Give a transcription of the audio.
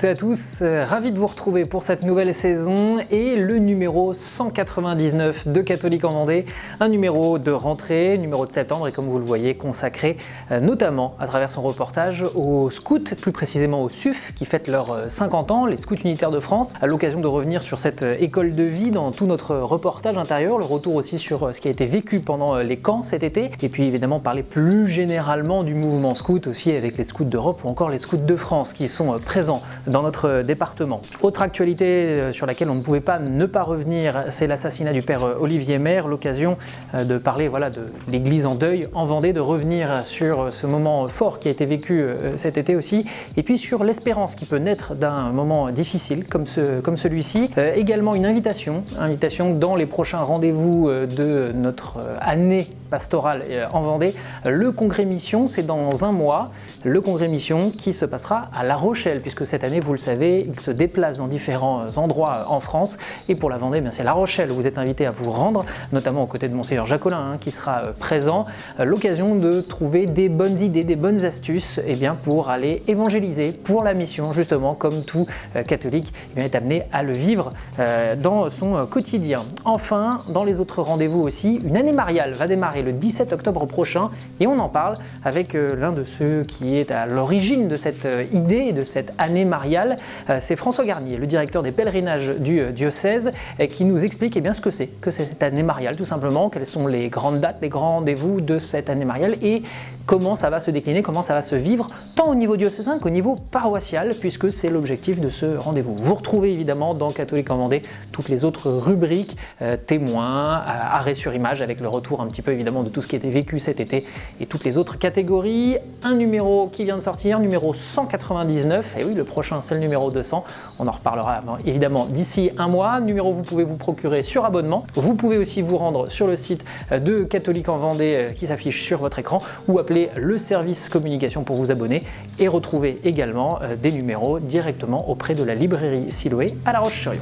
toutes et à tous, ravi de vous retrouver pour cette nouvelle saison et le numéro 199 de Catholique en Vendée, un numéro de rentrée, numéro de septembre et comme vous le voyez consacré notamment à travers son reportage aux scouts, plus précisément aux SUF qui fêtent leurs 50 ans, les scouts unitaires de France, à l'occasion de revenir sur cette école de vie dans tout notre reportage intérieur, le retour aussi sur ce qui a été vécu pendant les camps cet été et puis évidemment parler plus généralement du mouvement scout aussi avec les scouts d'Europe ou encore les scouts de France qui sont présents dans notre département. Autre actualité sur laquelle on ne pouvait pas ne pas revenir, c'est l'assassinat du père Olivier Maire, l'occasion de parler de l'église en deuil en Vendée, de revenir sur ce moment fort qui a été vécu cet été aussi, et puis sur l'espérance qui peut naître d'un moment difficile comme celui-ci. Également une invitation dans les prochains rendez-vous de notre année pastorale en Vendée. Le congrès mission, c'est dans un mois, le congrès mission qui se passera à La Rochelle, puisque cette année, vous le savez, il se déplace dans différents endroits en France, et pour la Vendée, c'est La Rochelle où vous êtes invité à vous rendre, notamment aux côtés de Monseigneur Jacolin qui sera présent. L'occasion de trouver des bonnes idées, des bonnes astuces pour aller évangéliser pour la mission, justement, comme tout catholique est amené à le vivre dans son quotidien. Enfin, dans les autres rendez-vous aussi, une année mariale va démarrer le 17 octobre prochain et on en parle avec l'un de ceux qui est à l'origine de cette idée et de cette année mariale. C'est François Garnier, le directeur des pèlerinages du diocèse, qui nous explique ce que c'est cette année mariale tout simplement, quelles sont les grandes dates, les grands rendez-vous de cette année mariale et comment ça va se décliner, comment ça va se vivre tant au niveau diocésain qu'au niveau paroissial, puisque c'est l'objectif de ce rendez-vous. Vous retrouvez évidemment dans Catholique en Vendée toutes les autres rubriques, témoins, arrêt sur image avec le retour un petit peu évidemment de tout ce qui a été vécu cet été et toutes les autres catégories. Un numéro qui vient de sortir, numéro 199, et oui le prochain c'est le numéro 200, on en reparlera évidemment d'ici un mois. Numéro vous pouvez vous procurer sur abonnement, vous pouvez aussi vous rendre sur le site de Catholique en Vendée qui s'affiche sur votre écran ou appeler le service communication pour vous abonner et retrouver également des numéros directement auprès de la librairie Siloé à La Roche-sur-Yon.